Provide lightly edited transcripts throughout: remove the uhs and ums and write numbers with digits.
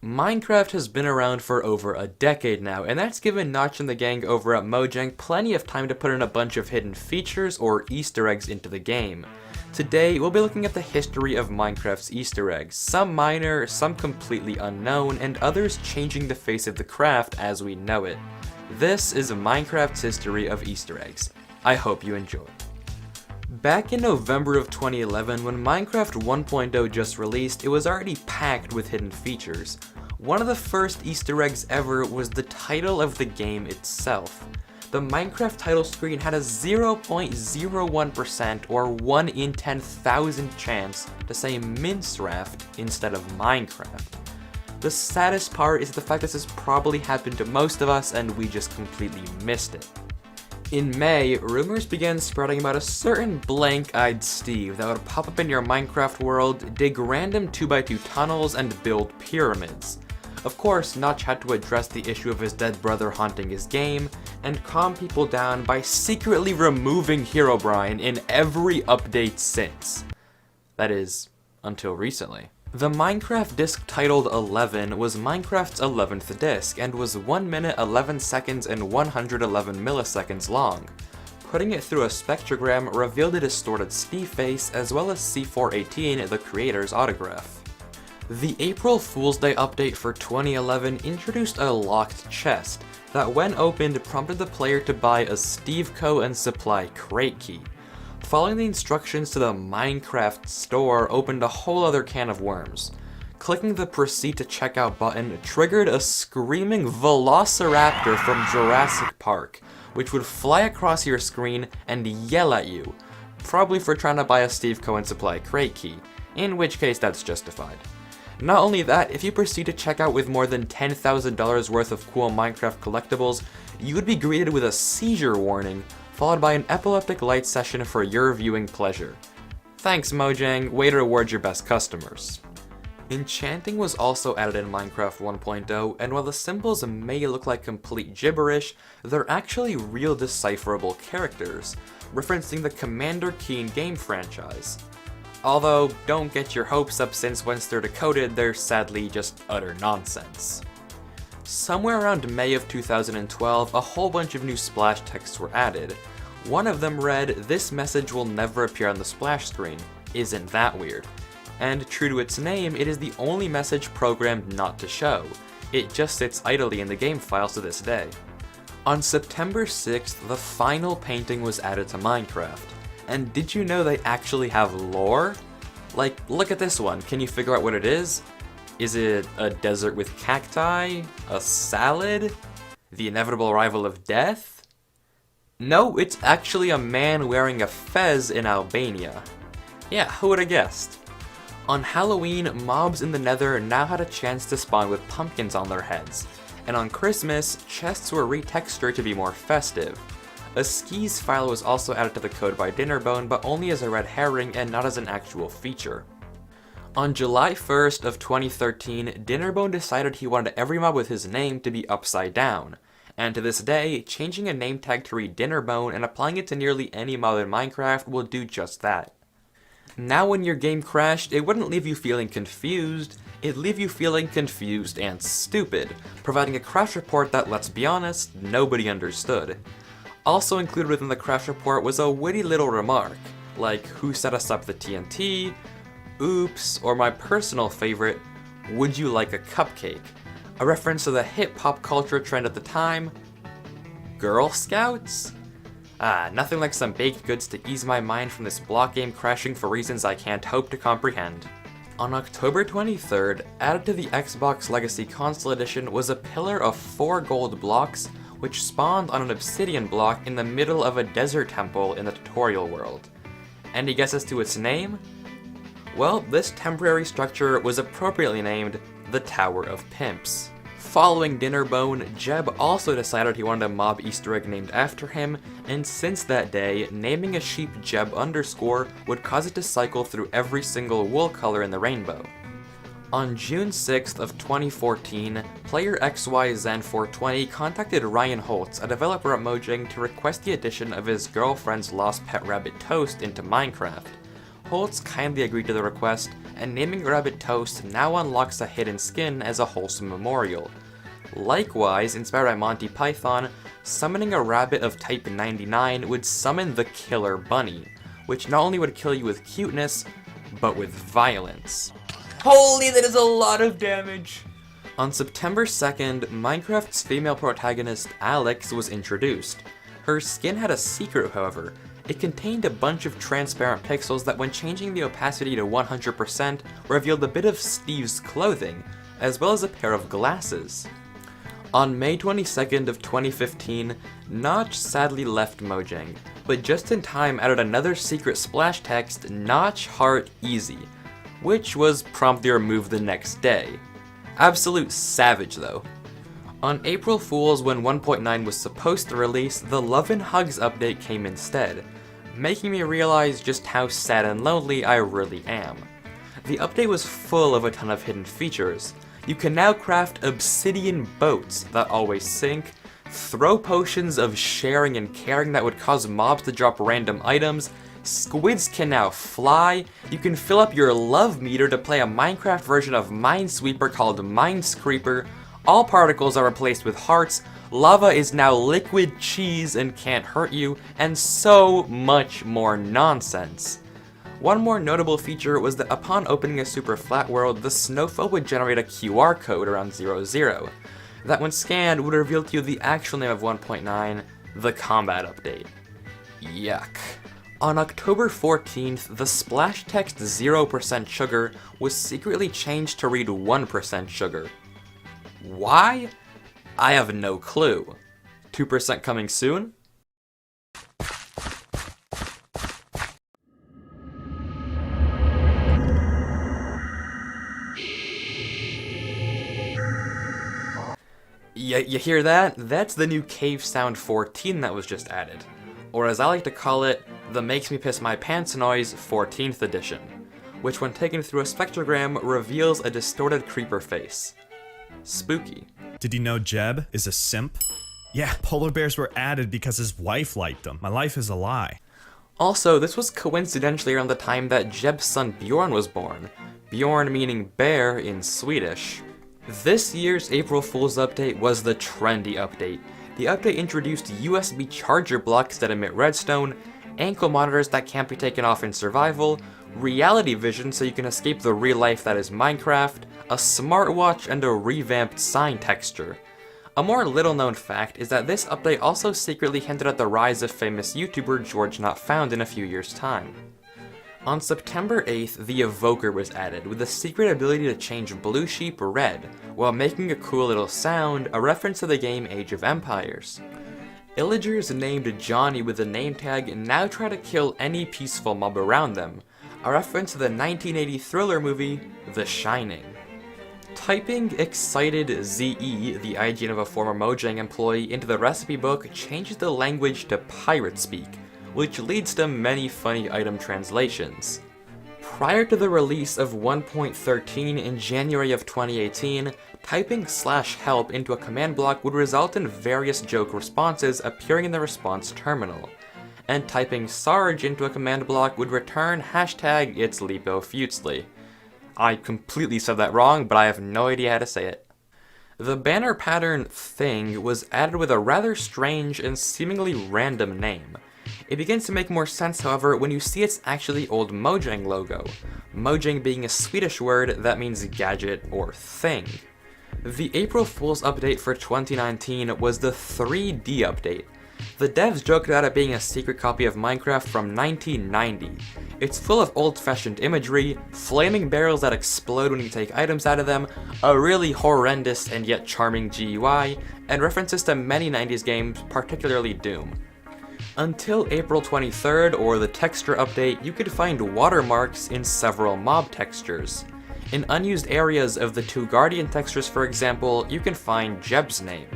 Minecraft has been around for over a decade now, and that's given Notch and the gang over at Mojang plenty of time to put in a bunch of hidden features or Easter eggs into the game. Today, we'll be looking at the history of Minecraft's Easter eggs, some minor, some completely unknown, and others changing the face of the craft as we know it. This is Minecraft's history of Easter eggs. I hope you enjoy. Back in November of 2011, when Minecraft 1.0 just released, it was already packed with hidden features. One of the first Easter eggs ever was the title of the game itself. The Minecraft title screen had a 0.01% or 1 in 10,000 chance to say Minecraft instead of Minecraft. The saddest part is the fact that this has probably happened to most of us and we just completely missed it. In May, rumors began spreading about a certain blank-eyed Steve that would pop up in your Minecraft world, dig random 2x2 tunnels, and build pyramids. Of course, Notch had to address the issue of his dead brother haunting his game, and calm people down by secretly removing Herobrine in every update since. That is, until recently. The Minecraft disc titled 11 was Minecraft's 11th disc and was 1 minute 11 seconds and 111 milliseconds long. Putting it through a spectrogram revealed a distorted Steve face as well as C418, the creator's autograph. The April Fool's Day update for 2011 introduced a locked chest that when opened prompted the player to buy a Steveco and Supply crate key. Following the instructions to the Minecraft store opened a whole other can of worms. Clicking the Proceed to Checkout button triggered a screaming Velociraptor from Jurassic Park, which would fly across your screen and yell at you, probably for trying to buy a Steveco and Supply crate key, in which case that's justified. Not only that, if you proceed to check out with more than $10,000 worth of cool Minecraft collectibles, you would be greeted with a seizure warning, followed by an epileptic light session for your viewing pleasure. Thanks Mojang, way to reward your best customers. Enchanting was also added in Minecraft 1.0, and while the symbols may look like complete gibberish, they're actually real decipherable characters, referencing the Commander Keen game franchise. Although, don't get your hopes up since once they're decoded, they're sadly just utter nonsense. Somewhere around May of 2012, a whole bunch of new splash texts were added. One of them read, "This message will never appear on the splash screen. Isn't that weird?" And true to its name, it is the only message programmed not to show. It just sits idly in the game files to this day. On September 6th, the final painting was added to Minecraft. And did you know they actually have lore? Like, look at this one, can you figure out what it is? Is it a desert with cacti? A salad? The inevitable arrival of death? No, it's actually a man wearing a fez in Albania. Yeah, who would have guessed? On Halloween, mobs in the Nether now had a chance to spawn with pumpkins on their heads. And on Christmas, chests were retextured to be more festive. A skis file was also added to the code by Dinnerbone, but only as a red herring and not as an actual feature. On July 1st of 2013, Dinnerbone decided he wanted every mob with his name to be upside down, and to this day, changing a name tag to read Dinnerbone and applying it to nearly any mob in Minecraft will do just that. Now when your game crashed, it wouldn't leave you feeling confused, it'd leave you feeling confused and stupid, providing a crash report that, let's be honest, nobody understood. Also included within the crash report was a witty little remark, like who set us up the TNT, oops, or my personal favorite, would you like a cupcake? A reference to the hip pop culture trend at the time, Girl Scouts? Nothing like some baked goods to ease my mind from this block game crashing for reasons I can't hope to comprehend. On October 23rd, added to the Xbox Legacy Console Edition was a pillar of 4 gold blocks which spawned on an obsidian block in the middle of a desert temple in the tutorial world. Any guesses to its name? Well, this temporary structure was appropriately named the Tower of Pimps. Following Dinnerbone, Jeb also decided he wanted a mob Easter egg named after him, and since that day, naming a sheep Jeb underscore would cause it to cycle through every single wool color in the rainbow. On June 6th of 2014, player XYZen420 contacted Ryan Holtz, a developer at Mojang, to request the addition of his girlfriend's lost pet rabbit Toast into Minecraft. Holtz kindly agreed to the request, and naming a rabbit Toast now unlocks a hidden skin as a wholesome memorial. Likewise, inspired by Monty Python, summoning a rabbit of type 99 would summon the Killer Bunny, which not only would kill you with cuteness, but with violence. Holy, that is a lot of damage! On September 2nd, Minecraft's female protagonist, Alex, was introduced. Her skin had a secret, however. It contained a bunch of transparent pixels that, when changing the opacity to 100%, revealed a bit of Steve's clothing, as well as a pair of glasses. On May 22nd of 2015, Notch sadly left Mojang, but just in time added another secret splash text, Notch Heart Easy, which was promptly removed the next day. Absolute savage though. On April Fool's, when 1.9 was supposed to release, the Love and Hugs update came instead, making me realize just how sad and lonely I really am. The update was full of a ton of hidden features. You can now craft obsidian boats that always sink, throw potions of sharing and caring that would cause mobs to drop random items, squids can now fly, you can fill up your love meter to play a Minecraft version of Minesweeper called Minescreeper, all particles are replaced with hearts, lava is now liquid cheese and can't hurt you, and so much more nonsense. One more notable feature was that upon opening a super flat world, the Snowfall would generate a QR code around 00, that when scanned would reveal to you the actual name of 1.9, the Combat Update. Yuck. On October 14th, the splash text 0% sugar was secretly changed to read 1% sugar. Why? I have no clue. 2% coming soon? You hear that? That's the new Cave Sound 14 that was just added. Or as I like to call it, the Makes Me Piss My Pants noise 14th edition, which when taken through a spectrogram reveals a distorted creeper face. Spooky. Did you know Jeb is a simp? Yeah, polar bears were added because his wife liked them. My life is a lie. Also, this was coincidentally around the time that Jeb's son Bjorn was born. Bjorn meaning bear in Swedish. This year's April Fool's update was the trendy update. The update introduced USB charger blocks that emit redstone, ankle monitors that can't be taken off in survival, reality vision so you can escape the real life that is Minecraft, a smartwatch, and a revamped sign texture. A more little known fact is that this update also secretly hinted at the rise of famous YouTuber George Not Found in a few years' time. On September 8th, the Evoker was added, with the secret ability to change Blue Sheep red, while making a cool little sound, a reference to the game Age of Empires. Illagers named Johnny with the name tag now try to kill any peaceful mob around them, a reference to the 1980 thriller movie, The Shining. Typing Excited ZE, the IGN of a former Mojang employee, into the recipe book changes the language to pirate speak, which leads to many funny item translations. Prior to the release of 1.13 in January of 2018, typing /help into a command block would result in various joke responses appearing in the response terminal, and typing Sarge into a command block would return #It'sLipoFutsly. I completely said that wrong, but I have no idea how to say it. The banner pattern thing was added with a rather strange and seemingly random name. It begins to make more sense, however, when you see its actually old Mojang logo, Mojang being a Swedish word that means gadget or thing. The April Fool's update for 2019 was the 3D update. The devs joked about it being a secret copy of Minecraft from 1990. It's full of old-fashioned imagery, flaming barrels that explode when you take items out of them, a really horrendous and yet charming GUI, and references to many 90s games, particularly Doom. Until April 23rd, or the texture update, you could find watermarks in several mob textures. In unused areas of the two Guardian textures, for example, you can find Jeb's name.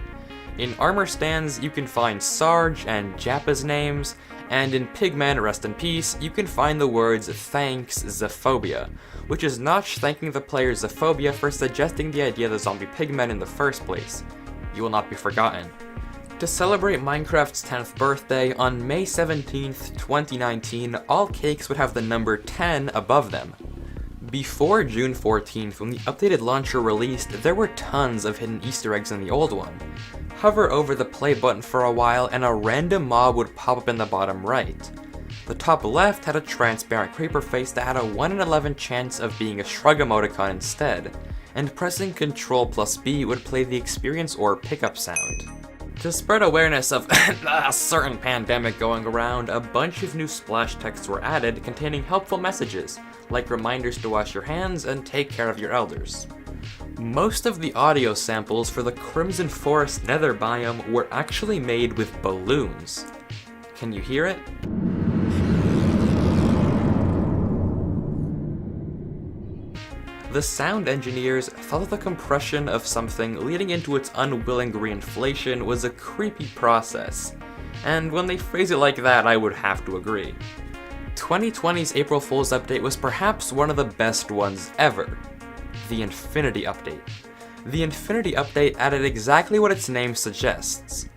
In armor stands, you can find Sarge and Jappa's names, and in Pigmen, rest in peace, you can find the words "Thanks, Zephobia," which is Notch thanking the player Zephobia for suggesting the idea of the zombie pigmen in the first place. You will not be forgotten. To celebrate Minecraft's 10th birthday, on May 17th, 2019, all cakes would have the number 10 above them. Before June 14th, when the updated launcher released, there were tons of hidden Easter eggs in the old one. Hover over the play button for a while and a random mob would pop up in the bottom right. The top left had a transparent creeper face that had a 1 in 11 chance of being a shrug emoticon instead, and pressing Ctrl plus B would play the experience or pickup sound. To spread awareness of a certain pandemic going around, a bunch of new splash texts were added containing helpful messages, like reminders to wash your hands and take care of your elders. Most of the audio samples for the Crimson Forest Nether biome were actually made with balloons. Can you hear it? The sound engineers thought that the compression of something leading into its unwilling reinflation was a creepy process, and when they phrase it like that, I would have to agree. 2020's April Fool's update was perhaps one of the best ones ever, the Infinity Update. The Infinity Update added exactly what its name suggests: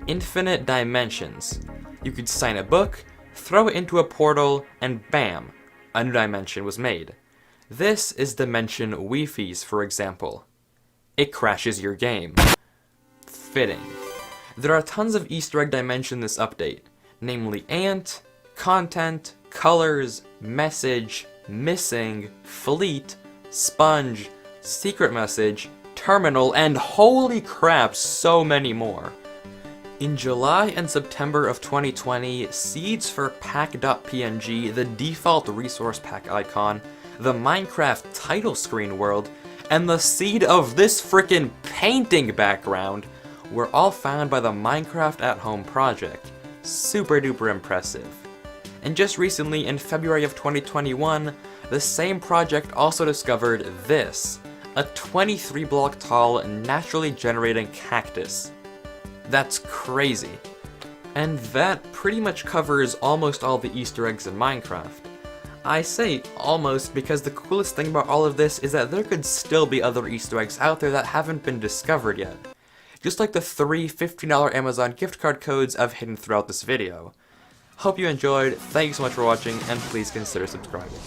infinite dimensions. You could sign a book, throw it into a portal, and bam, a new dimension was made. This is Dimension Wi-Fi's, for example. It crashes your game. Fitting. There are tons of Easter egg dimensions in this update, namely Ant, Content, Colors, Message, Missing, Fleet, Sponge, Secret Message, Terminal, and holy crap, so many more. In July and September of 2020, seeds for pack.png, the default resource pack icon, the Minecraft title screen world, and the seed of this frickin' painting background were all found by the Minecraft at Home project. Super duper impressive. And just recently, in February of 2021, the same project also discovered this, a 23 block tall, naturally generating cactus. That's crazy. And that pretty much covers almost all the Easter eggs in Minecraft. I say almost because the coolest thing about all of this is that there could still be other Easter eggs out there that haven't been discovered yet. Just like the 3 $15 Amazon gift card codes I've hidden throughout this video. Hope you enjoyed, thank you so much for watching, and please consider subscribing.